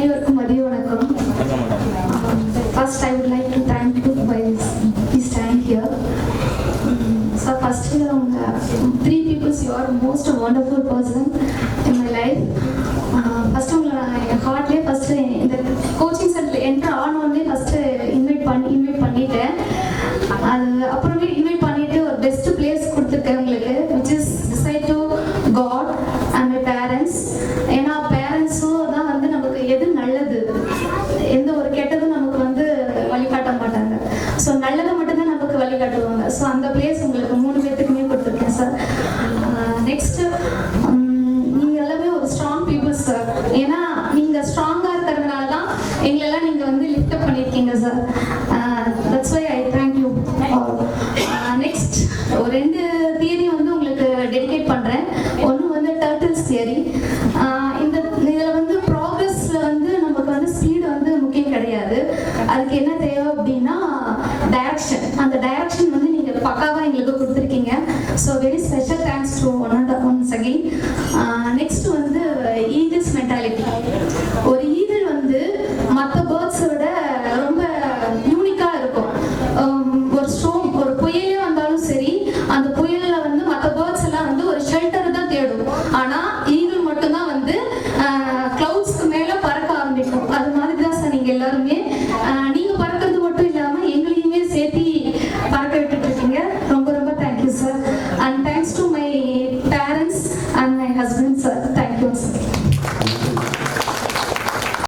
அனைவருக்கும் மதிய வணக்கம். First I would like to thank you for this time here. So first three people, you are most wonderful person in my life. First உங்களை நான் என் ஹார்ட்லேயே first இந்த coaching centre enter ஆனோடனே first invite பண்ணிட்டேன். அது அப்புறமே இன்வைட் பண்ணிட்டு ஒரு best place கொடுத்துருக்கேன் உங்களுக்கு, which is decide to God and my parents. ஏன்னா பேரண்ட்ஸும் தான் வந்து நமக்கு எது நல்லது, எந்த ஒரு கெட்டதும் நமக்கு வந்து வழிகாட்ட மாட்டாங்க. ஸோ நல்லதை மட்டும்தான் நமக்கு வழிகாட்டுவாங்க. ஸோ அந்த பிளேஸ் உங்களுக்கு 3 பேர்த்துக்குமே கொடுத்துருக்கேன் சார். நெக்ஸ்ட்டு நீங்கள் எல்லாமே ஒரு ஸ்ட்ராங் பீப்புள்ஸ் சார். ஏன்னா நீங்கள் ஸ்ட்ராங்காக இருக்கிறதுனால தான் எங்களெல்லாம் நீங்கள் வந்து லிஃப்ட் பண்ணியிருக்கீங்க sir. That's why I thank you. Next ஒரு 2 தியரி வந்து உங்களுக்கு டெடிகேட் பண்ணுறேன். ஒன்று வந்து டர்ட்டில்ஸ் தியரி. இதில் வந்து ப்ராக்ரஸில் வந்து நமக்கு வந்து ஸ்பீடு வந்து முக்கியம் கிடையாது. அதுக்கு என்ன தேவை அப்படின்னா டைரக்ஷன். அந்த டைரக்ஷன் வந்து நீங்கள் பக்காவாக எங்களுக்கு கொடுத்துருக்கீங்க. So very special thanks to once again. Next வந்து ஈகிள்ஸ் மென்டாலிட்டி. ஒரு ஈகிள் வந்து மற்ற பேர்ட்ஸை விட ரொம்ப யூனிக்காக இருக்கும். ஒரு புயலே வந்தாலும் சரி, அந்த புயலில் வந்து மற்ற பேர்ட்ஸ் எல்லாம் வந்து ஒரு ஷெல்டர் தான் தேடும். ஆனால் ஈகிள் மட்டும்தான் வந்து கிளவுட்ஸ்க்கு மேலே பறக்க ஆரம்பிக்கும். அது மாதிரி தான் சார் நீங்கள் எல்லாருமே. நீங்கள்